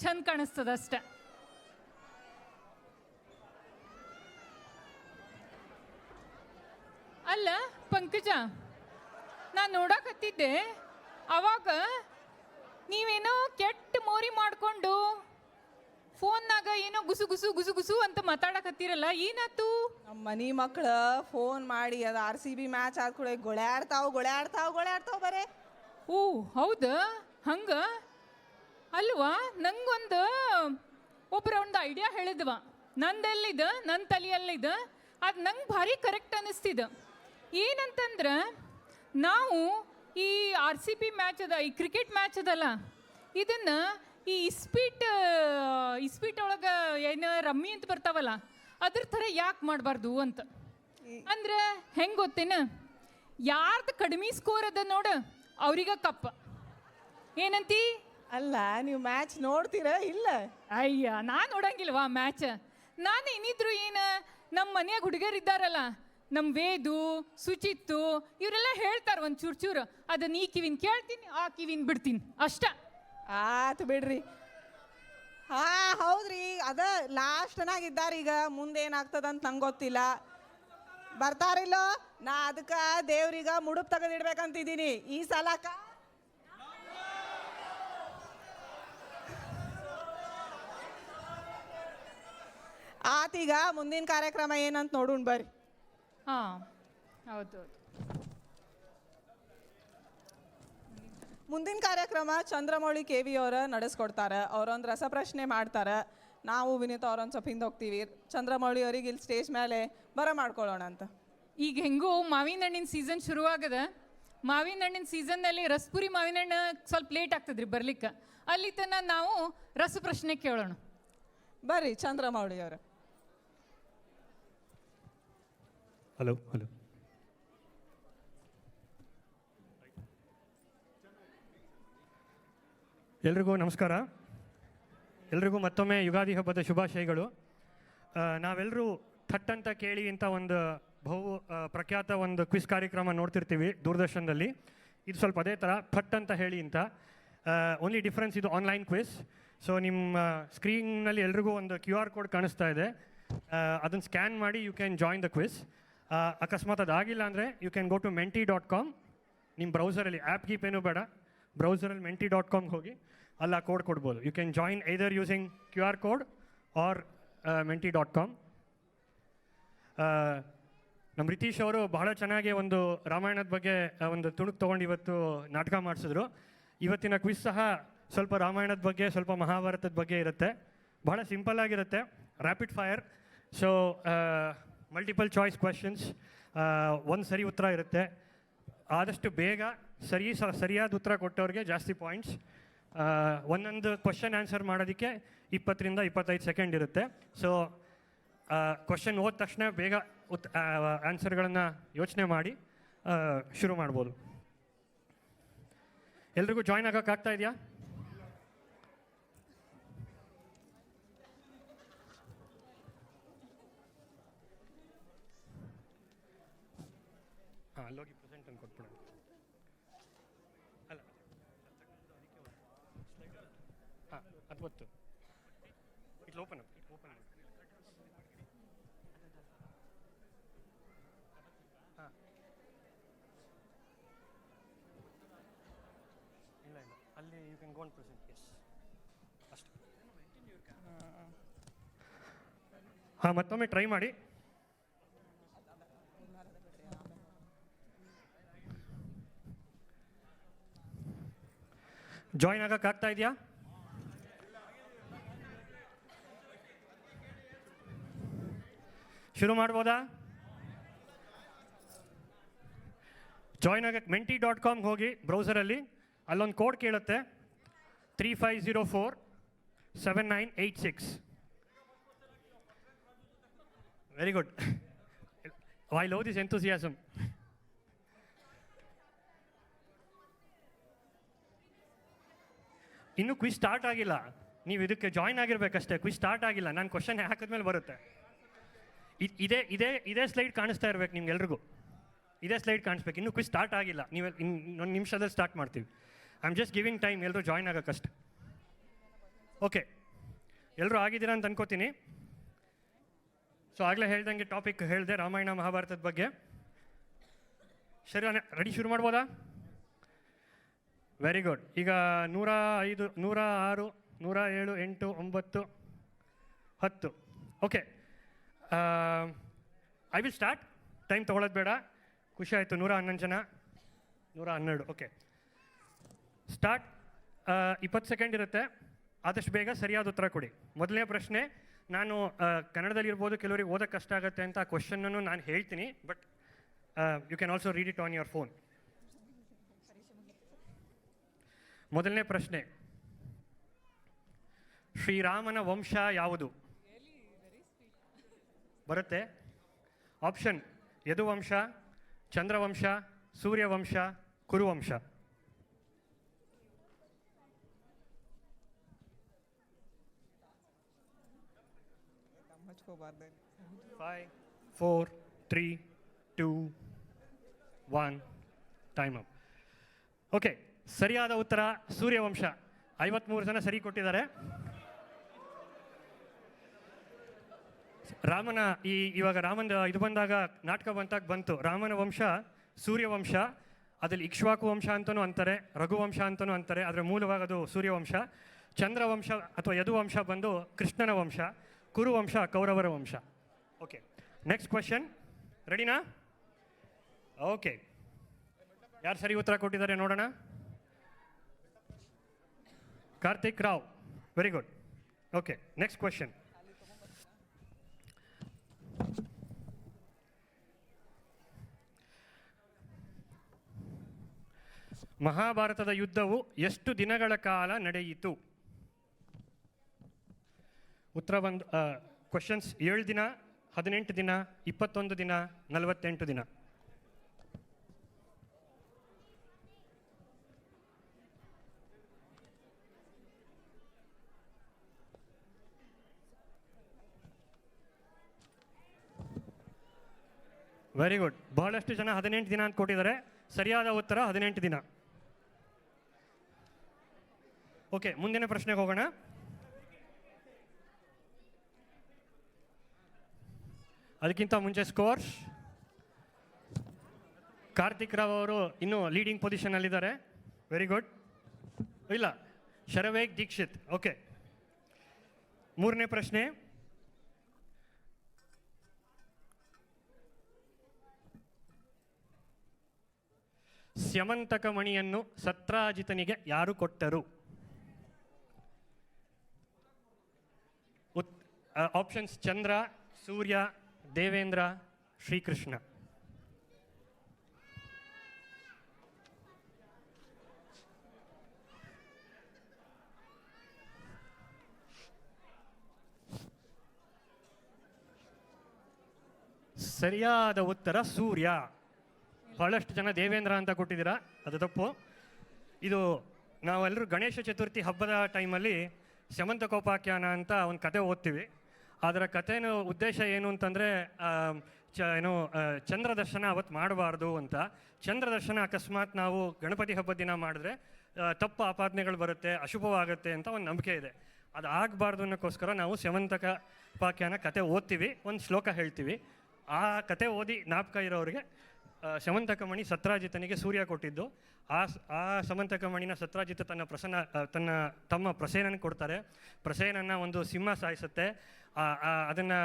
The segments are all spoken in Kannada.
ಚಂದ ಕಾಣಿಸ್ತದ ಅಷ್ಟೆ. ಅಲ್ಲ ಪಂಕಜ, ನಾನು ನೋಡಕತ್ತಿದ್ದೆ ಅವಾಗ ನೀವೇನೋ ಕೆಟ್ಟ ಮೋರಿ ಮಾಡ್ಕೊಂಡು ಫೋನ್ನಾಗ ಏನೋ ಗುಸು ಗುಸು ಗುಸು ಗುಸು ಅಂತ ಮಾತಾಡಕತ್ತೀರಲ್ಲ, ಏನಾತು? ನಮ್ಮ ಮನಿ ಮಕ್ಳು ಫೋನ್ ಮಾಡಿ ಅದು RCB ಮ್ಯಾಚ್ ಆದ ಕೂಡ ಗೊಳ್ಯಾಡ್ತಾವ್ ಬರೇ. ಓ ಹೌದಾ? ಹಂಗ ಅಲ್ವಾ, ನಂಗೊಂದು ಒಂದು ಐಡಿಯಾ ಹೇಳಿದ್ವ, ನಂದೆಲ್ಲಿದ, ನನ್ನ ತಲೆಯಲ್ಲಿದ, ಅದು ನಂಗೆ ಭಾರಿ ಕರೆಕ್ಟ್ ಅನ್ನಿಸ್ತಿದ. ಏನಂತಂದ್ರೆ, ನಾವು ಈ RCB ಮ್ಯಾಚ್ ಅದ, ಈ ಕ್ರಿಕೆಟ್ ಮ್ಯಾಚ್ ಅದಲ್ಲ, ಇದನ್ನು ಈ ಇಸ್ಪೀಟ್ ಒಳಗೆ ಏನು ರಮ್ಮಿ ಅಂತ ಬರ್ತಾವಲ್ಲ, ಅದ್ರ ಥರ ಯಾಕೆ ಮಾಡಬಾರ್ದು ಅಂತ. ಅಂದ್ರೆ ಹೆಂಗೆ ಗೊತ್ತೇನ, ಯಾರ್ದು ಕಡಿಮೆ ಸ್ಕೋರ್ ಅದ ನೋಡು ಅವ್ರಿಗ ಕಪ್ಪ. ಏನಂತಿ? ಅಲ್ಲ, ನೀವು ಮ್ಯಾಚ್ ನೋಡ್ತೀರಾ ಇಲ್ಲ? ಅಯ್ಯ, ನಾನು ನೋಡಂಗಿಲ್ವಾ ಮ್ಯಾಚ್? ನಾನು ಏನಿದ್ರು ಏನು, ನಮ್ಮ ಮನ್ಯಾಗ ಹುಡುಗರಿದ್ದಾರಲ್ಲ, ನಮ್ಮ ವೇದು, ಸುಚಿತ್ತು, ಇವರೆಲ್ಲ ಹೇಳ್ತಾರೆ ಒಂದು ಚೂರು, ಅದನ್ನ ಈ ಕಿವಿನ ಕೇಳ್ತೀನಿ, ಆ ಕಿವಿನ ಬಿಡ್ತೀನಿ ಅಷ್ಟ. ಆತು ಬಿಡ್ರಿ. ಹೌದ್ರಿ, ಅದ ಲಾಸ್ಟ್ನಾಗ ಇದ್ದಾರೆ. ಈಗ ಮುಂದೆ ಏನಾಗ್ತದಂತ ನಂಗೆ ಗೊತ್ತಿಲ್ಲ. ಬರ್ತಾರಿಲ್ಲೋ, ನಾ ಅದಕ್ಕೆ ದೇವ್ರಿಗ ಮುಡುಪ್ ತೆಗೆದಿಡ್ಬೇಕಂತಿದ್ದೀನಿ ಈ ಸಲಕ. ಆತೀಗ ಮುಂದಿನ ಕಾರ್ಯಕ್ರಮ ಏನಂತ ನೋಡೋಣ ಬರ್ರಿ. ಹಾಂ ಹೌದು. ಮುಂದಿನ ಕಾರ್ಯಕ್ರಮ ಚಂದ್ರಮೌಳಿ KV ಅವರ ನಡೆಸ್ಕೊಡ್ತಾರೆ. ಅವರೊಂದು ರಸಪ್ರಶ್ನೆ ಮಾಡ್ತಾರೆ. ನಾವು ವಿನೀತ್ ಅವ್ರೊಂದು ಸ್ವಲ್ಪ ಹಿಂದೆ ಹೋಗ್ತೀವಿ. ಚಂದ್ರಮೌಳಿ ಅವ್ರಿಗೆ ಇಲ್ಲಿ ಸ್ಟೇಜ್ ಮೇಲೆ ಮಾಡ್ಕೊಳ್ಳೋಣ ಅಂತ. ಈಗ ಹೆಂಗೂ ಮಾವಿನ ಹಣ್ಣಿನ ಸೀಸನ್ ಶುರುವಾಗದ. ಮಾವಿನ ಹಣ್ಣಿನ ಸೀಸನ್ನಲ್ಲಿ ರಸಪುರಿ ಮಾವಿನ ಹಣ್ಣು ಸ್ವಲ್ಪ ಲೇಟ್ ಆಗ್ತದ್ರಿ ಬರ್ಲಿಕ್ಕೆ. ಅಲ್ಲಿ ತನಕ ನಾವು ರಸಪ್ರಶ್ನೆ ಕೇಳೋಣ. ಬರ್ರಿ ಚಂದ್ರಮೌಳಿ ಅವರು. ಹಲೋ ಹಲೋ, ಎಲ್ರಿಗೂ ನಮಸ್ಕಾರ. ಎಲ್ರಿಗೂ ಮತ್ತೊಮ್ಮೆ ಯುಗಾದಿ ಹಬ್ಬದ ಶುಭಾಶಯಗಳು. ನಾವೆಲ್ಲರೂ ಥಟ್ ಅಂತ ಕೇಳಿ ಇಂಥ ಒಂದು ಪ್ರಖ್ಯಾತ ಒಂದು ಕ್ವಿಸ್ ಕಾರ್ಯಕ್ರಮ ನೋಡ್ತಿರ್ತೀವಿ ದೂರದರ್ಶನದಲ್ಲಿ. ಇದು ಸ್ವಲ್ಪ ಅದೇ ಥರ ಥಟ್ ಅಂತ ಹೇಳಿ ಅಂತ. ಓನ್ಲಿ ಡಿಫ್ರೆನ್ಸ್ ಇದು ಆನ್ಲೈನ್ ಕ್ವಿಸ್. ಸೊ ನಿಮ್ಮ ಸ್ಕ್ರೀನ್ನಲ್ಲಿ ಎಲ್ರಿಗೂ ಒಂದು QR ಕೋಡ್ ಕಾಣಿಸ್ತಾ ಇದೆ. ಅದನ್ನು ಸ್ಕ್ಯಾನ್ ಮಾಡಿ you can join the quiz. ಅಕಸ್ಮಾತ್ ಅದಾಗಿಲ್ಲ ಅಂದರೆ you can go to menti.com. ನಿಮ್ಮ ಬ್ರೌಸರಲ್ಲಿ ಆ್ಯಪ್ ಗೀಪ್ ಏನೂ ಬೇಡ, ಬ್ರೌಸರಲ್ಲಿ menti.com ಹೋಗಿ ಅಲ್ಲ ಕೋಡ್ ಕೊಡ್ಬೋದು. You can join either using QR code or menti.com. ನಮ್ಮ ರಿತೀಶ್ ಅವರು ಬಹಳ ಚೆನ್ನಾಗಿ ಒಂದು ರಾಮಾಯಣದ ಬಗ್ಗೆ ಒಂದು ತುಣುಕು ತೊಗೊಂಡು ಇವತ್ತು ನಾಟಕ ಮಾಡಿಸಿದ್ರು. ಇವತ್ತಿನ ಕ್ವಿಸ್ ಸಹ ಸ್ವಲ್ಪ ರಾಮಾಯಣದ ಬಗ್ಗೆ, ಸ್ವಲ್ಪ ಮಹಾಭಾರತದ ಬಗ್ಗೆ ಇರುತ್ತೆ. ಬಹಳ ಸಿಂಪಲ್ ಆಗಿರುತ್ತೆ, rapid fire. So multiple choice questions, ಒಂದು ಸರಿ ಉತ್ತರ ಇರುತ್ತೆ. ಆದಷ್ಟು ಬೇಗ ಸರಿಯಾದ ಉತ್ತರ ಕೊಟ್ಟವ್ರಿಗೆ ಜಾಸ್ತಿ ಪಾಯಿಂಟ್ಸ್. ಒಂದೊಂದು ಕ್ವಶನ್ ಆನ್ಸರ್ ಮಾಡೋದಕ್ಕೆ 20 to 25 ಸೆಕೆಂಡ್ ಇರುತ್ತೆ. ಸೊ ಕ್ವಶನ್ ಓದ ತಕ್ಷಣ ಬೇಗ ಆನ್ಸರ್ಗಳನ್ನು ಯೋಚನೆ ಮಾಡಿ ಶುರು ಮಾಡ್ಬೋದು. ಎಲ್ರಿಗೂ ಜಾಯ್ನ್ ಆಗೋಕ್ಕಾಗ್ತಾ ಇದೆಯಾ? ಹಾಂ, ಅಲ್ಲೋಗಿ ಪ್ರೆಸೆಂಟ್ ಅಂತ ಕೊಟ್ಬಿಡೋಣ. ಅಲ್ಲ, ಹಾಂ, ಅದು ಗೊತ್ತು. It open up. ಹಾಂ, ಇಲ್ಲ ಅಲ್ಲಿ you can go on present. Yes, ಅಷ್ಟೇ. ಹಾಂ, ಮತ್ತೊಮ್ಮೆ ಟ್ರೈ ಮಾಡಿ. ಜಾಯಿನ್ ಆಗೋಕ್ಕಾಗ್ತಾ ಇದೆಯಾ? ಶುರು ಮಾಡ್ಬೋದಾ? ಜಾಯಿನ್ ಆಗಕ್ಕೆ menti.com ಹೋಗಿ ಬ್ರೌಸರಲ್ಲಿ, ಅಲ್ಲೊಂದು ಕೋಡ್ ಕೇಳುತ್ತೆ 35047986. Very good. I love this enthusiasm. ಇನ್ನೂ ಕ್ವಿಸ್ ಸ್ಟಾರ್ಟ್ ಆಗಿಲ್ಲ, ನೀವು ಇದಕ್ಕೆ ಜಾಯ್ನ್ ಆಗಿರ್ಬೇಕಷ್ಟೇ. ಕ್ವಿಸ್ ಸ್ಟಾರ್ಟ್ ಆಗಿಲ್ಲ. ನಾನು ಕ್ವಶನ್ ಹಾಕಿದ್ಮೇಲೆ ಬರುತ್ತೆ. ಇದೇ ಸ್ಲೈಡ್ ಕಾಣಿಸ್ತಾ ಇರ್ಬೇಕು ನಿಮ್ಗೆಲ್ರಿಗೂ. ಇದೇ ಸ್ಲೈಡ್ ಕಾಣಿಸ್ಬೇಕು. ಇನ್ನೂ ಕ್ವಿಸ್ ಸ್ಟಾರ್ಟ್ ಆಗಿಲ್ಲ. ನೀವು ಇನ್ನೊಂದು ನಿಮಿಷದಲ್ಲಿ ಸ್ಟಾರ್ಟ್ ಮಾಡ್ತೀವಿ. I am just giving time, ಎಲ್ಲರೂ ಜಾಯ್ನ್ ಆಗೋಕ್ಕಷ್ಟೆ. ಓಕೆ, ಎಲ್ಲರೂ ಆಗಿದ್ದೀರಾ ಅಂತ ಅನ್ಕೋತೀನಿ. ಸೊ ಆಗಲೇ ಹೇಳ್ದಂಗೆ ಟಾಪಿಕ್ ಹೇಳಿದೆ ರಾಮಾಯಣ ಮಹಾಭಾರತದ ಬಗ್ಗೆ. ಸರಿ, ರೆಡಿ, ಶುರು ಮಾಡ್ಬೋದಾ? Very good. ಈಗ 105, 106, 107, 8, 9, 10. Okay, I will start. Time ತೊಗೊಳೋದು ಬೇಡ. ಖುಷಿ ಆಯಿತು. 111 ಜನ, 112. Okay, start. 20 ಸೆಕೆಂಡ್ ಇರುತ್ತೆ. ಆದಷ್ಟು ಬೇಗ ಸರಿಯಾದ ಉತ್ತರ ಕೊಡಿ. ಮೊದಲನೇ ಪ್ರಶ್ನೆ, ನಾನು ಕನ್ನಡದಲ್ಲಿರ್ಬೋದು, ಕೆಲವರಿಗೆ ಓದೋಕ್ಕೆ ಕಷ್ಟ ಆಗುತ್ತೆ ಅಂತ ಆ ಕ್ವಶನನ್ನು ನಾನು ಹೇಳ್ತೀನಿ, but you can also read it on your phone. ಮೊದಲನೇ ಪ್ರಶ್ನೆ, ಶ್ರೀರಾಮನ ವಂಶ ಯಾವುದು? ಬರುತ್ತೆ. ಆಪ್ಷನ್: ಯದುವಂಶ, ಚಂದ್ರವಂಶ, ಸೂರ್ಯವಂಶ, ಕುರುವಂಶ. 5, 4, 3, 2, 1. Time up. ಓಕೆ, ಸರಿಯಾದ ಉತ್ತರ ಸೂರ್ಯವಂಶ. 53 ಜನ ಸರಿ ಕೊಟ್ಟಿದ್ದಾರೆ. ರಾಮನ ಇವಾಗ ರಾಮನ ಇದು ಬಂದಾಗ, ನಾಟಕ ಬಂತು, ರಾಮನ ವಂಶ ಸೂರ್ಯವಂಶ. ಅದ್ರಲ್ಲಿ ಇಕ್ಷ್ವಾಕು ವಂಶ ಅಂತಲೂ ಅಂತಾರೆ, ರಘುವಂಶ ಅಂತಲೂ ಅಂತಾರೆ, ಆದರೆ ಮೂಲವಾಗಿ ಅದು ಸೂರ್ಯವಂಶ. ಚಂದ್ರವಂಶ ಅಥವಾ ಯದುವಂಶ ಬಂದು ಕೃಷ್ಣನ ವಂಶ. ಕುರುವಂಶ ಕೌರವರ ವಂಶ. Okay, next question. ರೆಡಿನಾ? ಓಕೆ, ಯಾರು ಸರಿ ಉತ್ತರ ಕೊಟ್ಟಿದ್ದಾರೆ ನೋಡೋಣ. Karthik Rao, very good. Okay, next question. ಮಹಾಭಾರತದ ಯುದ್ಧವು ಎಷ್ಟು ದಿನಗಳ ಕಾಲ ನಡೆಯಿತು? ಉತ್ತರ ಬಂದು ಕ್ವಶನ್ಸ್: 7 ದಿನ, 18 ದಿನ, 21 ದಿನ, 48 ದಿನ. Very good. ಬಹಳಷ್ಟು ಜನ 18 ದಿನ ಅಂತ ಕೊಟ್ಟಿದ್ದಾರೆ. ಸರಿಯಾದ ಉತ್ತರ 18 ದಿನ. ಓಕೆ, ಮುಂದಿನ ಪ್ರಶ್ನೆಗೆ ಹೋಗೋಣ. ಅದಕ್ಕಿಂತ ಮುಂಚೆ ಸ್ಕೋರ್ಸ್. ಕಾರ್ತಿಕ್ ರಾವ್ ಅವರು ಇನ್ನೂ ಲೀಡಿಂಗ್ ಪೊಸಿಷನಲ್ಲಿದ್ದಾರೆ. Very good. ಇಲ್ಲ, ಶರವೇಗ್ ದೀಕ್ಷಿತ್. ಓಕೆ, ಮೂರನೇ ಪ್ರಶ್ನೆ. ಸ್ಯಮಂತಕ ಮಣಿಯನ್ನು ಸತ್ರಾಜಿತನಿಗೆ ಯಾರು ಕೊಟ್ಟರು? ಆಪ್ಷನ್ಸ್: ಚಂದ್ರ, ಸೂರ್ಯ, ದೇವೇಂದ್ರ, ಶ್ರೀಕೃಷ್ಣ. ಸರಿಯಾದ ಉತ್ತರ ಸೂರ್ಯ. ಬಹಳಷ್ಟು ಜನ ದೇವೇಂದ್ರ ಅಂತ ಕೊಟ್ಟಿದ್ದೀರಾ, ಅದು ತಪ್ಪು. ಇದು ನಾವೆಲ್ಲರೂ ಗಣೇಶ ಚತುರ್ಥಿ ಹಬ್ಬದ ಟೈಮಲ್ಲಿ ಸ್ಯಮಂತಕೋಪಾಖ್ಯಾನ ಅಂತ ಒಂದು ಕತೆ ಓದ್ತೀವಿ. ಅದರ ಕಥೆನ ಉದ್ದೇಶ ಏನು ಅಂತಂದರೆ, ಚಂದ್ರ ದರ್ಶನ ಅವತ್ತು ಮಾಡಬಾರ್ದು ಅಂತ. ಚಂದ್ರ ದರ್ಶನ ಅಕಸ್ಮಾತ್ ನಾವು ಗಣಪತಿ ಹಬ್ಬದ ದಿನ ಮಾಡಿದ್ರೆ ತಪ್ಪು ಆಪಾದನೆಗಳು ಬರುತ್ತೆ, ಅಶುಭವಾಗುತ್ತೆ ಅಂತ ಒಂದು ನಂಬಿಕೆ ಇದೆ. ಅದು ಆಗಬಾರ್ದು ಅನ್ನೋಕ್ಕೋಸ್ಕರ ನಾವು ಸ್ಯಮಂತಕೋಪಾಖ್ಯಾನ ಕತೆ ಓದ್ತೀವಿ, ಒಂದು ಶ್ಲೋಕ ಹೇಳ್ತೀವಿ. ಆ ಕತೆ ಓದಿ ಜ್ಞಾಪಕ ಇರೋರಿಗೆ ಸ್ಯಮಂತಕಮಣಿ ಸತ್ರಾಜಿತನಿಗೆ ಸೂರ್ಯ ಕೊಟ್ಟಿದ್ದು. ಆ ಸಮಂತಕಮಣಿನ ಸತ್ರಾಜಿತ ತನ್ನ ತಮ್ಮ ಪ್ರಸೇನನ ಕೊಡ್ತಾರೆ. ಪ್ರಸೇನನ್ನ ಒಂದು ಸಿಂಹ ಸಾಯಿಸುತ್ತೆ. ಅದನ್ನು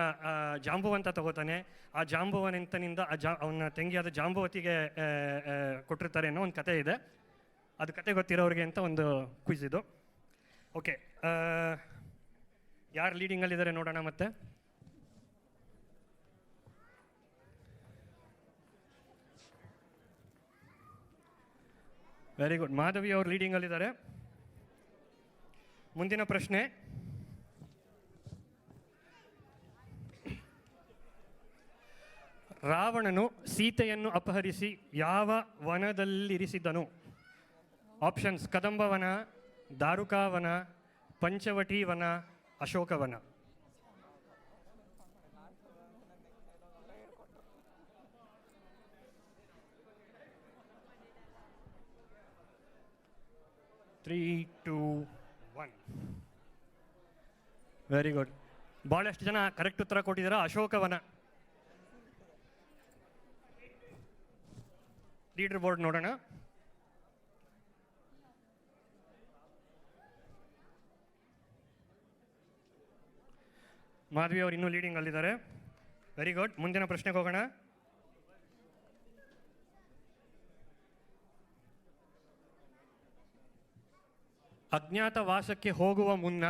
ಜಾಂಬುವಂತ ತಗೋತಾನೆ. ಆ ಜಾಂಬುವನಿಂದ ಅವನ ತಂಗಿಯಾದ ಜಾಂಬುವತಿಗೆ ಕೊಟ್ಟಿರ್ತಾರೆ ಅನ್ನೋ ಒಂದು ಕತೆ ಇದೆ. ಅದು ಕತೆ ಗೊತ್ತಿರೋರಿಗೆ ಅಂತ ಒಂದು ಕ್ವಿಜ್ ಇದು. ಓಕೆ, ಯಾರು ಲೀಡಿಂಗಲ್ಲಿದ್ದಾರೆ ನೋಡೋಣ ಮತ್ತೆ. Very good. ಮಾಧವಿ ಅವರು ಲೀಡಿಂಗಲ್ಲಿದ್ದಾರೆ. ಮುಂದಿನ ಪ್ರಶ್ನೆ. ರಾವಣನು ಸೀತೆಯನ್ನು ಅಪಹರಿಸಿ ಯಾವ ವನದಲ್ಲಿರಿಸಿದನು? ಆಪ್ಷನ್ಸ್: ಕದಂಬವನ, ದಾರುಕಾವನ, ಪಂಚವಟಿ ವನ, Ashokavana. Three, two, one. Very good. ಭಾಳಷ್ಟು ಜನ ಕರೆಕ್ಟ್ ಉತ್ತರ ಕೊಟ್ಟಿದ್ದೀರಾ. ಅಶೋಕವನ. ಲೀಡರ್ ಬೋರ್ಡ್ ನೋಡೋಣ. ಮಾಧವಿ ಅವರು ಇನ್ನೂ ಲೀಡಿಂಗ್ ಅಲ್ಲಿದ್ದಾರೆ. Very good. ಮುಂದಿನ ಪ್ರಶ್ನೆಗೆ ಹೋಗೋಣ. ಅಜ್ಞಾತವಾಸಕ್ಕೆ ಹೋಗುವ ಮುನ್ನ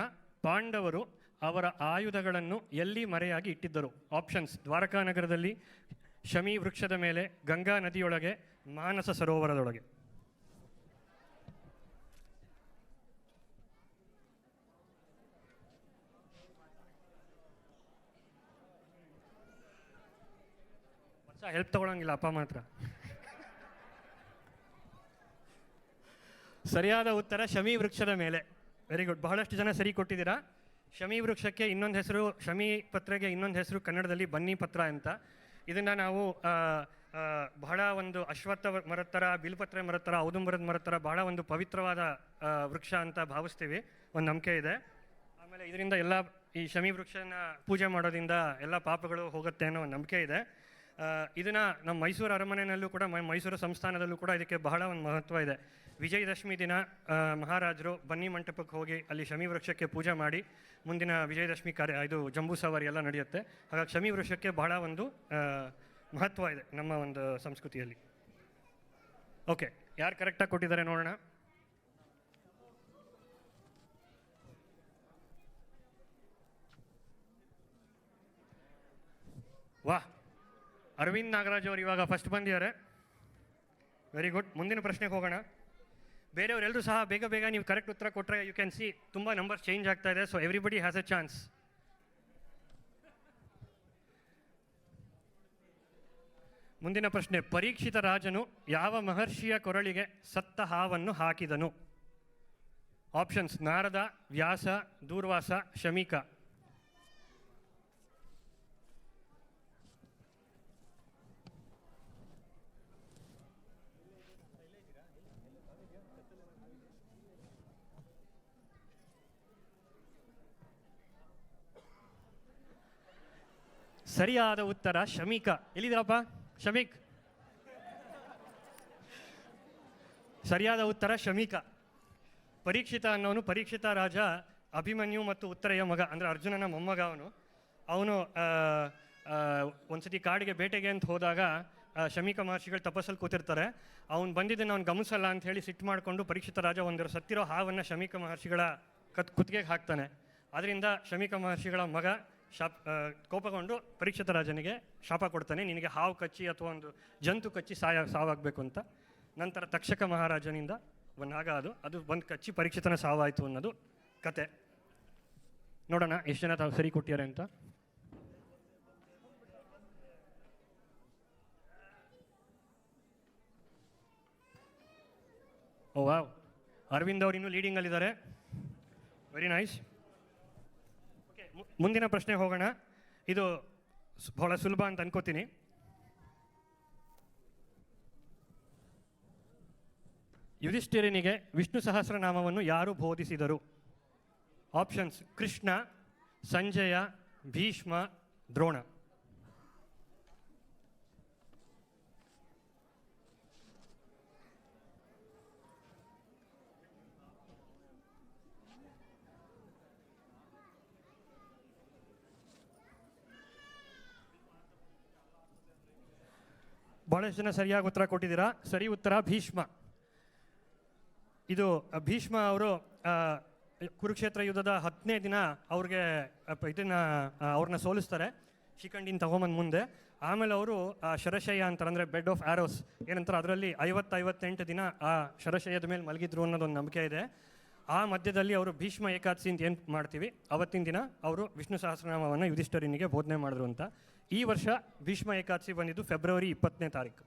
ಪಾಂಡವರು ಅವರ ಆಯುಧಗಳನ್ನು ಎಲ್ಲಿ ಮರೆಯಾಗಿ ಇಟ್ಟಿದ್ದರು? ಆಪ್ಷನ್ಸ್: ದ್ವಾರಕಾ ನಗರದಲ್ಲಿ, ಶಮಿ ವೃಕ್ಷದ ಮೇಲೆ, ಗಂಗಾ ನದಿಯೊಳಗೆ, ಮಾನಸ ಸರೋವರದೊಳಗೆ. ಹೆಲ್ಪ್ ತಗೊಳಂಗಿಲ್ಲ ಅಪ್ಪ ಮಾತ್ರ. ಸರಿಯಾದ ಉತ್ತರ ಶಮಿ ವೃಕ್ಷದ ಮೇಲೆ. Very good. ಬಹಳಷ್ಟು ಜನ ಸರಿ ಕೊಟ್ಟಿದ್ದೀರಾ. ಶಮಿ ವೃಕ್ಷಕ್ಕೆ ಇನ್ನೊಂದು ಹೆಸರು, ಶಮಿ ಪತ್ರೆಗೆ ಇನ್ನೊಂದು ಹೆಸರು ಕನ್ನಡದಲ್ಲಿ ಬನ್ನಿ ಪತ್ರ ಅಂತ. ಇದನ್ನು ನಾವು ಬಹಳ ಒಂದು ಅಶ್ವತ್ಥ ಮರದ ಥರ, ಬಿಲ್ಪತ್ರೆ ಮರದ ಥರ, ಔದುಂಬರದ ಮರದ ಥರ ಬಹಳ ಒಂದು ಪವಿತ್ರವಾದ ವೃಕ್ಷ ಅಂತ ಭಾವಿಸ್ತೀವಿ. ಒಂದು ನಂಬಿಕೆ ಇದೆ. ಆಮೇಲೆ ಇದರಿಂದ ಎಲ್ಲ ಈ ಶಮಿ ವೃಕ್ಷನ ಪೂಜೆ ಮಾಡೋದ್ರಿಂದ ಎಲ್ಲ ಪಾಪಗಳು ಹೋಗುತ್ತೆ ಅನ್ನೋ ಒಂದು ನಂಬಿಕೆ ಇದೆ. ಇದನ್ನು ನಮ್ಮ ಮೈಸೂರು ಅರಮನೆಯಲ್ಲೂ ಕೂಡ, ಮೈಸೂರು ಸಂಸ್ಥಾನದಲ್ಲೂ ಕೂಡ ಇದಕ್ಕೆ ಬಹಳ ಒಂದು ಮಹತ್ವ ಇದೆ. ವಿಜಯದಶಮಿ ದಿನ ಮಹಾರಾಜರು ಬನ್ನಿ ಮಂಟಪಕ್ಕೆ ಹೋಗಿ ಅಲ್ಲಿ ಶಮಿ ವೃಕ್ಷಕ್ಕೆ ಪೂಜೆ ಮಾಡಿ ಮುಂದಿನ ವಿಜಯದಶಮಿ ಇದು ಜಂಬೂ ಸವಾರಿ ಎಲ್ಲ ನಡೆಯುತ್ತೆ. ಹಾಗಾಗಿ ಶಮಿ ವೃಕ್ಷಕ್ಕೆ ಬಹಳ ಒಂದು ಮಹತ್ವ ಇದೆ ನಮ್ಮ ಒಂದು ಸಂಸ್ಕೃತಿಯಲ್ಲಿ. ಓಕೆ, ಯಾರು ಕರೆಕ್ಟಾಗಿ ಕೊಟ್ಟಿದ್ದಾರೆ ನೋಡೋಣ. ವಾಹ್, ಅರವಿಂದ್ ನಾಗರಾಜ್ ಅವರು ಇವಾಗ ಫಸ್ಟ್ ಬಂದಿದ್ದಾರೆ. Very good. ಮುಂದಿನ ಪ್ರಶ್ನೆಗೆ ಹೋಗೋಣ. ಬೇರೆಯವರೆಲ್ಲರೂ ಸಹ ಬೇಗ ಬೇಗ ನೀವು ಕರೆಕ್ಟ್ ಉತ್ತರ ಕೊಟ್ಟರೆ ಯು ಕ್ಯಾನ್ ಸಿ ತುಂಬ ನಂಬರ್ಸ್ ಚೇಂಜ್ ಆಗ್ತಾ ಇದೆ. So everybody has A chance. ಮುಂದಿನ ಪ್ರಶ್ನೆ: ಪರೀಕ್ಷಿತ ರಾಜನು ಯಾವ ಮಹರ್ಷಿಯ ಕೊರಳಿಗೆ ಸತ್ತ ಹಾವನ್ನು ಹಾಕಿದನು? ಆಪ್ಷನ್ಸ್: ನಾರದ, ವ್ಯಾಸ, ದೂರ್ವಾಸ, ಶಮೀಕ. ಸರಿಯಾದ ಉತ್ತರ ಶಮೀಕ. ಎಲ್ಲಿದ್ದೀರಪ್ಪ ಶಮೀಕ್? ಸರಿಯಾದ ಉತ್ತರ ಶಮೀಕ. ಪರೀಕ್ಷಿತ ಅನ್ನೋನು, ಪರೀಕ್ಷಿತ ರಾಜ ಅಭಿಮನ್ಯು ಮತ್ತು ಉತ್ತರೆಯ ಮಗ, ಅಂದರೆ ಅರ್ಜುನನ ಮೊಮ್ಮಗ. ಅವನು ಒಂದ್ಸತಿ ಕಾಡಿಗೆ ಬೇಟೆಗೆ ಅಂತ ಹೋದಾಗ ಶಮೀಕ ಮಹರ್ಷಿಗಳು ತಪಸ್ಸಲ್ಲಿ ಕೂತಿರ್ತಾರೆ. ಅವ್ನು ಬಂದಿದ್ದನ್ನು ಅವ್ನು ಗಮನಿಸಲ್ಲ ಅಂತ ಹೇಳಿ ಸಿಟ್ಟು ಮಾಡಿಕೊಂಡು ಪರೀಕ್ಷಿತ ರಾಜ ಒಂದರ ಸತ್ತಿರೋ ಹಾವನ್ನು ಶಮೀಕ ಮಹರ್ಷಿಗಳ ಕುತ್ತಿಗೆಗೆ ಹಾಕ್ತಾನೆ. ಅದರಿಂದ ಶಮೀಕ ಮಹರ್ಷಿಗಳ ಮಗ ಕೋಪಗೊಂಡು ಪರೀಕ್ಷಿತ ರಾಜನಿಗೆ ಶಾಪ ಕೊಡ್ತಾನೆ, ನಿನಗೆ ಹಾವು ಕಚ್ಚಿ ಅಥವಾ ಒಂದು ಜಂತು ಕಚ್ಚಿ ಸಾವಾಗಬೇಕು ಅಂತ. ನಂತರ ತಕ್ಷಕ ಮಹಾರಾಜನಿಂದ ನಾಗ ಅದು ಬಂದು ಕಚ್ಚಿ ಪರೀಕ್ಷಿತನ ಸಾವಾಯಿತು ಅನ್ನೋದು ಕತೆ. ನೋಡೋಣ ಎಷ್ಟು ಜನ ತಾವು ಸರಿ ಕೊಟ್ಟಿದ್ದಾರೆ ಅಂತ. ಓ ವಾವ್, ಅರವಿಂದ್ ಅವರು ಇನ್ನೂ ಲೀಡಿಂಗಲ್ಲಿದ್ದಾರೆ. Very nice. ಓಕೆ, ಮುಂದಿನ ಪ್ರಶ್ನೆ ಹೋಗೋಣ. ಇದು ಬಹಳ ಸುಲಭ ಅಂತ ಅನ್ಕೋತೀನಿ. ಯುಧಿಷ್ಠಿರನಿಗೆ ವಿಷ್ಣು ಸಹಸ್ರನಾಮವನ್ನು ಯಾರು ಬೋಧಿಸಿದರು? ಆಪ್ಷನ್ಸ್: ಕೃಷ್ಣ, ಸಂಜಯ, ಭೀಷ್ಮ, ದ್ರೋಣ. ಬಹಳಷ್ಟು ಜನ ಸರಿಯಾಗಿ ಉತ್ತರ ಕೊಟ್ಟಿದ್ದೀರಾ. ಸರಿ ಉತ್ತರ ಭೀಷ್ಮ. ಇದು ಭೀಷ್ಮ ಅವರು ಕುರುಕ್ಷೇತ್ರ ಯುದ್ಧದ 10ನೇ ದಿನ ಅವ್ರಿಗೆ ಅವ್ರನ್ನ ಸೋಲಿಸ್ತಾರೆ ಶಿಖಂಡಿನ ತಗೊಂಬಂದು ಮುಂದೆ. ಆಮೇಲೆ ಅವರು ಶರಶಯ್ಯ ಅಂತಾರೆ, ಅಂದರೆ ಬೆಡ್ ಆಫ್ ಆರೋಸ್ ಏನಂತಾರೆ, ಅದರಲ್ಲಿ 58 ದಿನ ಆ ಶರಶಯ್ಯದ ಮೇಲೆ ಮಲಗಿದ್ರು ಅನ್ನೋದೊಂದು ನಂಬಿಕೆ ಇದೆ. ಆ ಮಧ್ಯದಲ್ಲಿ ಅವರು ಭೀಷ್ಮ ಏಕಾದಶಿ ಅಂತ ಏನು ಮಾಡ್ತೀವಿ, ಅವತ್ತಿನ ದಿನ ಅವರು ವಿಷ್ಣು ಸಹಸ್ರನಾಮವನ್ನು ಯುಧಿಷ್ಠಿರನಿಗೆ ಬೋಧನೆ ಮಾಡಿದ್ರು ಅಂತ. ಈ ವರ್ಷ ಭೀಷ್ಮ ಏಕಾದಶಿ ಬಂದಿದ್ದು ಫೆಬ್ರವರಿ 20ನೇ ತಾರೀಕು.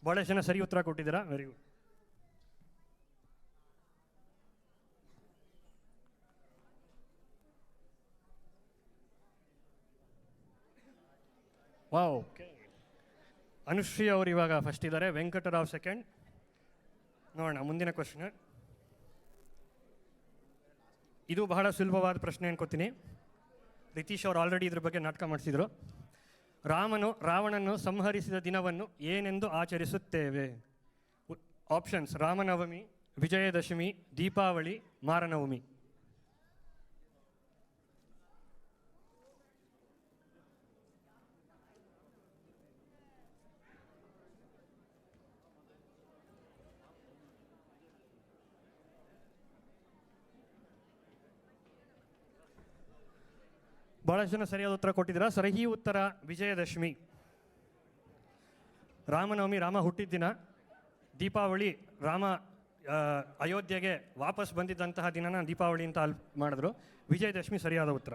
ಭಾಳಷ್ಟು ಜನ ಸರಿ ಉತ್ತರ ಕೊಟ್ಟಿದ್ದೀರಾ. Very good. ವಾವ್, ಅನುಶ್ರೀ ಅವರು ಇವಾಗ ಫಸ್ಟ್ ಇದ್ದಾರೆ, ವೆಂಕಟರಾವ್ ಸೆಕೆಂಡ್. ನೋಡೋಣ ಮುಂದಿನ ಕ್ವಶನ್. ಇದು ಬಹಳ ಸುಲಭವಾದ ಪ್ರಶ್ನೆ ಅನ್ಕೋತೀನಿ. ರಿತೀಶ್ ಅವರು ಆಲ್ರೆಡಿ ಇದ್ರ ಬಗ್ಗೆ ನಾಟಕ ಮಾಡಿಸಿದರು. ರಾಮನು ರಾವಣನ್ನು ಸಂಹರಿಸಿದ ದಿನವನ್ನು ಏನೆಂದು ಆಚರಿಸುತ್ತೇವೆ? ಆಪ್ಷನ್ಸ್: ರಾಮನವಮಿ, ವಿಜಯದಶಮಿ, ದೀಪಾವಳಿ, ಮಾರನವಮಿ. ಬಹಳಷ್ಟು ಜನ ಸರಿಯಾದ ಉತ್ತರ ಕೊಟ್ಟಿದ್ದೀರಾ. ಸರಿಯಾದ ಉತ್ತರ ವಿಜಯದಶಮಿ. ರಾಮನವಮಿ ರಾಮ ಹುಟ್ಟಿದ ದಿನ, ದೀಪಾವಳಿ ರಾಮ ಅಯೋಧ್ಯೆಗೆ ವಾಪಸ್ ಬಂದಿದ್ದಂತಹ ದಿನನ ದೀಪಾವಳಿ ಅಂತ ಮಾಡಿದ್ರು. ವಿಜಯದಶಮಿ ಸರಿಯಾದ ಉತ್ತರ.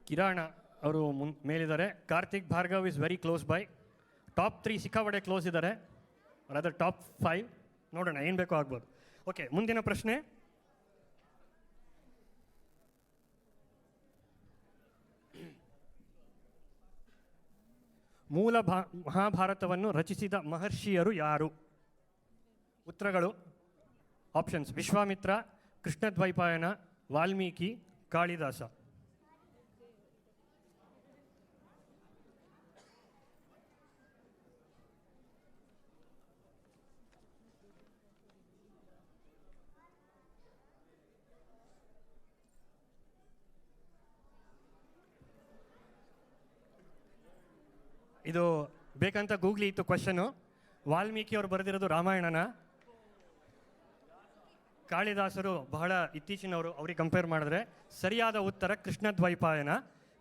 ಕಿರಾಣ ಅವರು ಮೇಲಿದ್ದಾರೆ. Karthik Bhargav is very close by. Top 3 ಸಿಕ್ಕಾಪಟ್ಟೆ ಕ್ಲೋಸ್ ಇದ್ದಾರೆ. ಅದರ ಟಾಪ್ 5 ನೋಡೋಣ, ಏನು ಬೇಕೋ ಆಗ್ಬೋದು. ಓಕೆ, ಮುಂದಿನ ಪ್ರಶ್ನೆ. ಮೂಲ ಮಹಾಭಾರತವನ್ನು ರಚಿಸಿದ ಮಹರ್ಷಿಯರು ಯಾರು? ಉತ್ತರಗಳು: ಆಪ್ಷನ್ಸ್: ವಿಶ್ವಾಮಿತ್ರ, ಕೃಷ್ಣದ್ವೈಪಾಯನ, ವಾಲ್ಮೀಕಿ, ಕಾಳಿದಾಸ. ಇದು ಬೇಕಂತ ಗೂಗ್ಲಿ ಇತ್ತು ಕ್ವಶನು. ವಾಲ್ಮೀಕಿ ಅವರು ಬರೆದಿರೋದು ರಾಮಾಯಣನ. ಕಾಳಿದಾಸರು ಬಹಳ ಇತ್ತೀಚಿನವರು, ಅವ್ರಿಗೆ ಕಂಪೇರ್ ಮಾಡಿದ್ರೆ ಸರಿಯಾದ ಉತ್ತರ ಕೃಷ್ಣದ್ವೈಪಾಯನ.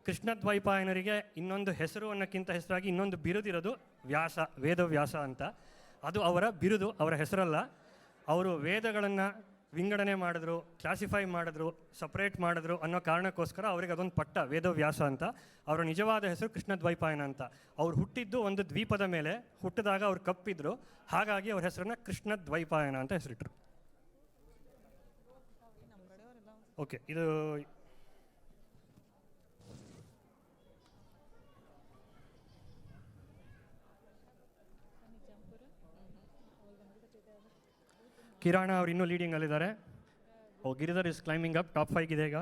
ಕೃಷ್ಣದ್ವೈಪಾಯನರಿಗೆ ಇನ್ನೊಂದು ಹೆಸರು ಅನ್ನೋಕ್ಕಿಂತ ಹೆಸರಾಗಿ ಇನ್ನೊಂದು ಬಿರುದಿರೋದು ವ್ಯಾಸ, ವೇದವ್ಯಾಸ ಅಂತ. ಅದು ಅವರ ಬಿರುದು, ಅವರ ಹೆಸರಲ್ಲ. ಅವರು ವೇದಗಳನ್ನು ವಿಂಗಡಣೆ ಮಾಡಿದ್ರು, ಕ್ಲಾಸಿಫೈ ಮಾಡಿದ್ರು, ಸಪ್ರೇಟ್ ಮಾಡಿದ್ರು ಅನ್ನೋ ಕಾರಣಕ್ಕೋಸ್ಕರ ಅವರಿಗೆ ಅದೊಂದು ಪಟ್ಟ ವೇದವ್ಯಾಸ ಅಂತ. ಅವರ ನಿಜವಾದ ಹೆಸರು ಕೃಷ್ಣದ್ವೈಪಾಯನ ಅಂತ. ಅವ್ರು ಹುಟ್ಟಿದ್ದು ಒಂದು ದ್ವೀಪದ ಮೇಲೆ, ಹುಟ್ಟಿದಾಗ ಅವ್ರು ಕಪ್ಪಿದ್ರು, ಹಾಗಾಗಿ ಅವ್ರ ಹೆಸರನ್ನ ಕೃಷ್ಣದ್ವೈಪಾಯನ ಅಂತ ಹೆಸರಿಟ್ರು. ಓಕೆ, ಇದು ಕಿರಾಣ ಅವ್ರು ಇನ್ನೂ ಲೀಡಿಂಗಲ್ಲಿದ್ದಾರೆ. Giridhar is climbing up. Top 5 ಇದೆ ಈಗ.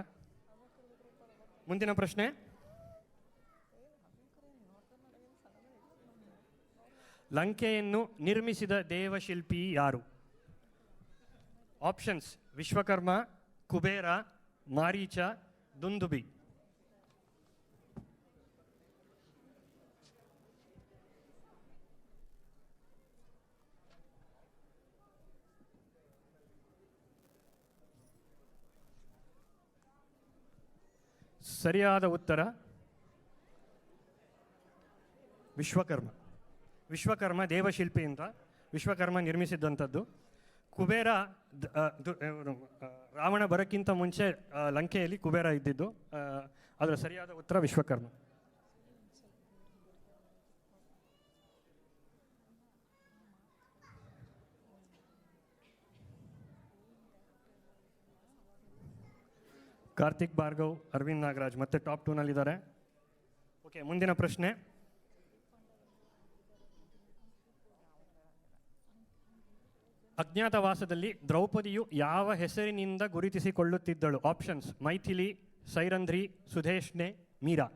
ಮುಂದಿನ ಪ್ರಶ್ನೆ. ಲಂಕೆಯನ್ನು ನಿರ್ಮಿಸಿದ ದೇವಶಿಲ್ಪಿ ಯಾರು? ಆಪ್ಷನ್ಸ್: ವಿಶ್ವಕರ್ಮ, ಕುಬೇರ, ಮಾರೀಚ, ದುಂದುಬಿ. ಸರಿಯಾದ ಉತ್ತರ ವಿಶ್ವಕರ್ಮ. ವಿಶ್ವಕರ್ಮ ದೇವಶಿಲ್ಪಿ ಅಂತ. ವಿಶ್ವಕರ್ಮ ನಿರ್ಮಿಸಿದ್ದಂಥದ್ದು. ಕುಬೇರ ರಾವಣ ಬರೋಕ್ಕಿಂತ ಮುಂಚೆ ಲಂಕೆಯಲ್ಲಿ ಕುಬೇರ ಇದ್ದಿದ್ದು. ಅದರ ಸರಿಯಾದ ಉತ್ತರ ವಿಶ್ವಕರ್ಮ. ಕಾರ್ತಿಕ್ ಭಾರ್ಗವ್, ಅರವಿಂದ್ ನಾಗರಾಜ್ ಮತ್ತೆ ಟಾಪ್ 2ನಲ್ಲಿದ್ದಾರೆ. ಓಕೆ, ಮುಂದಿನ ಪ್ರಶ್ನೆ. ಅಜ್ಞಾತವಾಸದಲ್ಲಿ ದ್ರೌಪದಿಯು ಯಾವ ಹೆಸರಿನಿಂದ ಗುರುತಿಸಿಕೊಳ್ಳುತ್ತಿದ್ದಳು? ಆಪ್ಷನ್ಸ್: ಮೈಥಿಲಿ, ಸೈರಂಧ್ರಿ, ಸುಧೇಶ್ನೆ, ಮೀರಾ.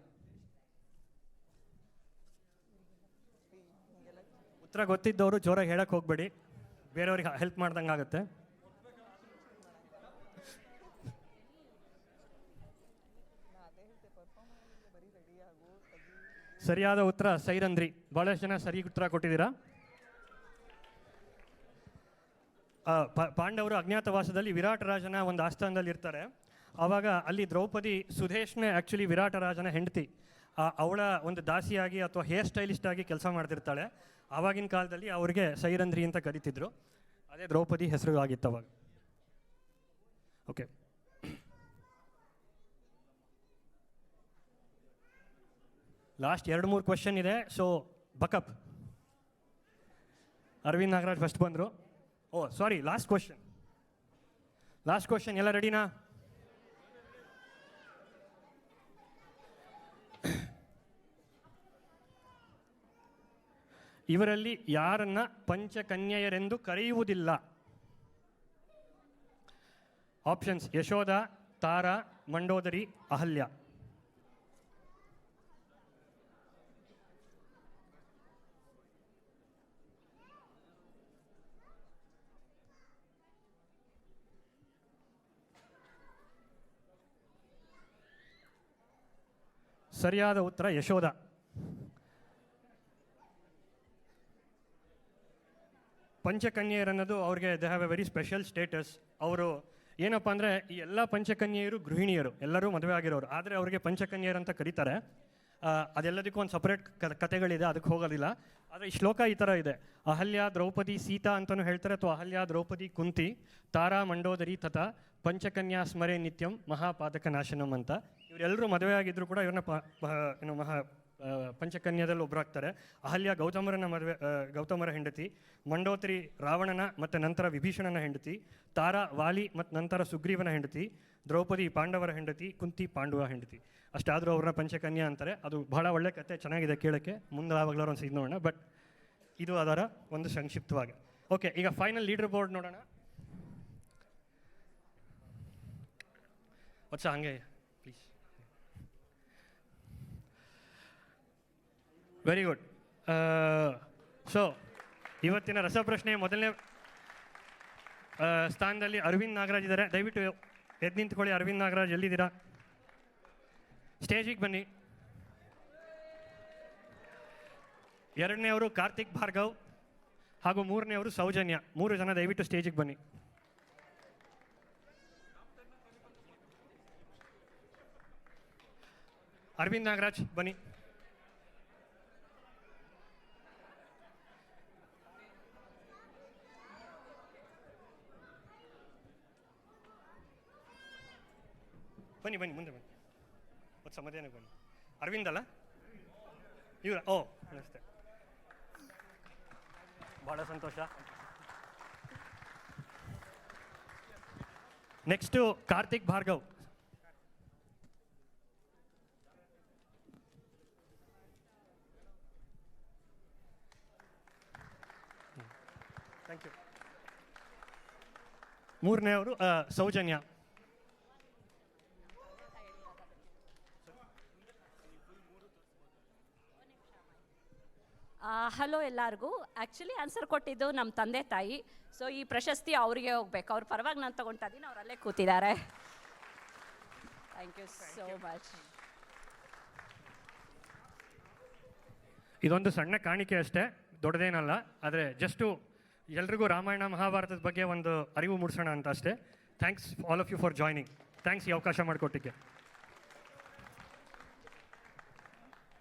ಉತ್ತರ ಗೊತ್ತಿದ್ದವರು ಜೋರಾಗಿ ಹೇಳಕ್ಕೆ ಹೋಗ್ಬೇಡಿ, ಬೇರೆಯವ್ರಿಗೆ ಹೆಲ್ಪ್ ಮಾಡ್ದಂಗೆ ಆಗುತ್ತೆ. ಸರಿಯಾದ ಉತ್ತರ ಸೈರಂಧ್ರಿ. ಬಹಳಷ್ಟು ಜನ ಸರಿ ಉತ್ತರ ಕೊಟ್ಟಿದ್ದೀರಾ. ಪಾಂಡವರು ಅಜ್ಞಾತವಾಸದಲ್ಲಿ ವಿರಾಟ ರಾಜನ ಒಂದು ಆಸ್ಥಾನದಲ್ಲಿ ಇರ್ತಾರೆ. ಆವಾಗ ಅಲ್ಲಿ ದ್ರೌಪದಿ ಸುಧೇಶ್ನೇ ಆ್ಯಕ್ಚುಲಿ ವಿರಾಟ ರಾಜನ ಹೆಂಡತಿ. ಅವಳ ಒಂದು ದಾಸಿಯಾಗಿ ಅಥವಾ ಹೇರ್ ಸ್ಟೈಲಿಸ್ಟ್ ಆಗಿ ಕೆಲಸ ಮಾಡ್ತಿರ್ತಾಳೆ. ಆವಾಗಿನ ಕಾಲದಲ್ಲಿ ಅವ್ರಿಗೆ ಸೈರಂಧ್ರಿ ಅಂತ ಕರಿತಿದ್ರು. ಅದೇ ದ್ರೌಪದಿ ಹೆಸರು ಆಗಿತ್ತು ಅವಾಗ. ಓಕೆ, ಲಾಸ್ಟ್ 2-3 ಕ್ವೆಶ್ಚನ್ ಇದೆ. ಸೊ ಬಕಪ್. ಅರವಿಂದ್ ನಾಗರಾಜ್ ಫಸ್ಟ್ ಬಂದರು. ಸಾರಿ, ಲಾಸ್ಟ್ ಕ್ವೆಶ್ಚನ್. ಎಲ್ಲ ರೆಡಿನಾ? ಇವರಲ್ಲಿ ಯಾರನ್ನ ಪಂಚಕನ್ಯೆಯರೆಂದು ಕರೆಯುವುದಿಲ್ಲ? ಆಪ್ಷನ್ಸ್: ಯಶೋಧ, ತಾರಾ, ಮಂಡೋದರಿ, ಅಹಲ್ಯ. ಸರಿಯಾದ ಉತ್ತರ ಯಶೋಧ. ಪಂಚಕನ್ಯೆಯರನ್ನೋದು ಅವ್ರಿಗೆ they have A very special status. ಅವರು ಏನಪ್ಪ ಅಂದರೆ, ಈ ಎಲ್ಲ ಪಂಚಕನ್ಯೆಯರು ಗೃಹಿಣಿಯರು, ಎಲ್ಲರೂ ಮದುವೆ ಆಗಿರೋರು, ಆದರೆ ಅವರಿಗೆ ಪಂಚಕನ್ಯೆಯರಂತ ಕರೀತಾರೆ. ಅದೆಲ್ಲದಕ್ಕೂ ಒಂದು ಸಪ್ರೇಟ್ ಕತೆಗಳಿದೆ, ಅದಕ್ಕೆ ಹೋಗೋದಿಲ್ಲ. ಆದರೆ ಈ ಶ್ಲೋಕ ಈ ಥರ ಇದೆ: ಅಹಲ್ಯ ದ್ರೌಪದಿ ಸೀತಾ ಅಂತಲೂ ಹೇಳ್ತಾರೆ, ಅಥವಾ ಅಹಲ್ಯ ದ್ರೌಪದಿ ಕುಂತಿ, ತಾರಾ ಮಂಡೋದರಿ ತಥಾ ಪಂಚಕನ್ಯಾ ಸ್ಮರೆ ನಿತ್ಯಂ ಮಹಾಪಾತಕ ನಾಶನಂ ಅಂತ. ಇವರೆಲ್ಲರೂ ಮದುವೆ ಆಗಿದ್ರು ಕೂಡ ಇವ್ರನ್ನ ಪಂಚಕನ್ಯಾದಲ್ಲಿ ಒಬ್ಬರಾಗ್ತಾರೆ. ಅಹಲ್ಯ ಗೌತಮರ ಹೆಂಡತಿ, ಮಂಡೋದರಿ ರಾವಣನ ಮತ್ತು ನಂತರ ವಿಭೀಷಣನ ಹೆಂಡತಿ, ತಾರಾ ವಾಲಿ ಮತ್ತು ನಂತರ ಸುಗ್ರೀವನ ಹೆಂಡತಿ, ದ್ರೌಪದಿ ಪಾಂಡವರ ಹೆಂಡತಿ, ಕುಂತಿ ಪಾಂಡವ ಹೆಂಡತಿ. ಅಷ್ಟಾದರೂ ಅವ್ರನ್ನ ಪಂಚಕನ್ಯಾ ಅಂತಾರೆ. ಅದು ಬಹಳ ಒಳ್ಳೆ ಕತೆ, ಚೆನ್ನಾಗಿದೆ ಕೇಳೋಕ್ಕೆ. ಮುಂದೆ ಯಾವಾಗಲಾರು ಒಂದು ಇದು ನೋಡೋಣ, ಬಟ್ ಇದು ಅದರ ಒಂದು ಸಂಕ್ಷಿಪ್ತವಾಗಿ. ಓಕೆ, ಈಗ ಫೈನಲ್ ಲೀಡರ್ ಬೋರ್ಡ್ ನೋಡೋಣ. ಹಂಗೆ ಪ್ಲೀಸ್. Very good. ಸೊ ಇವತ್ತಿನ ರಸಪ್ರಶ್ನೆ ಮೊದಲನೇ ಸ್ಥಾನದಲ್ಲಿ ಅರವಿಂದ್ ನಾಗರಾಜ್ ಇದ್ದಾರೆ. ದಯವಿಟ್ಟು ಎದ್ದು ನಿಂತ್ಕೊಳ್ಳಿ. ಅರವಿಂದ್ ನಾಗರಾಜ್ ಎಲ್ಲಿದ್ದೀರಾ? ಸ್ಟೇಜಿಗೆ ಬನ್ನಿ. ಎರಡನೇವರು ಕಾರ್ತಿಕ್ ಭಾರ್ಗವ್ ಹಾಗೂ ಮೂರನೇವರು ಸೌಜನ್ಯ. 3 ಜನ ದಯವಿಟ್ಟು ಸ್ಟೇಜಿಗೆ ಬನ್ನಿ. ಅರವಿಂದ್ ನಾಗರಾಜ್ ಬನ್ನಿ. ಬನ್ನಿ ಬನ್ನಿ, ಮುಂದೆ ಬನ್ನಿ. ಒಂದು ಸಮಾಧಾನಕ್ಕೆ ಬನ್ನಿ. ಅರವಿಂದ್ ಅಲ್ಲ ಇವರ? ಓ, ನಮಸ್ತೆ, ಭಾಳ ಸಂತೋಷ. Next Karthik Bhargav. Thank you. ಮೂರನೇವರು ಸೌಜನ್ಯ. ಹಲೋ ಎಲ್ಲರಿಗೂ. ಆ್ಯಕ್ಚುಲಿ ಆನ್ಸರ್ ಕೊಟ್ಟಿದ್ದು ನಮ್ಮ ತಂದೆ ತಾಯಿ. ಸೊ ಈ ಪ್ರಶಸ್ತಿ ಅವರಿಗೆ ಹೋಗ್ಬೇಕು. ಅವ್ರ ಪರವಾಗಿ ನಾನು ತೊಗೊಳ್ತಾ ಇದ್ದೀನಿ, ಅವರಲ್ಲೇ ಕೂತಿದ್ದಾರೆ. Thank you so much. ಇದೊಂದು ಸಣ್ಣ ಕಾಣಿಕೆ ಅಷ್ಟೇ, ದೊಡ್ಡದೇನಲ್ಲ. ಆದರೆ ಜಸ್ಟು ಎಲ್ರಿಗೂ ರಾಮಾಯಣ ಮಹಾಭಾರತದ ಬಗ್ಗೆ ಒಂದು ಅರಿವು ಮೂಡಿಸೋಣ ಅಂತ ಅಷ್ಟೇ. Thanks all of you for joining. Thanks ಈ ಅವಕಾಶ ಮಾಡಿಕೊಟ್ಟಿಕ್ಕೆ.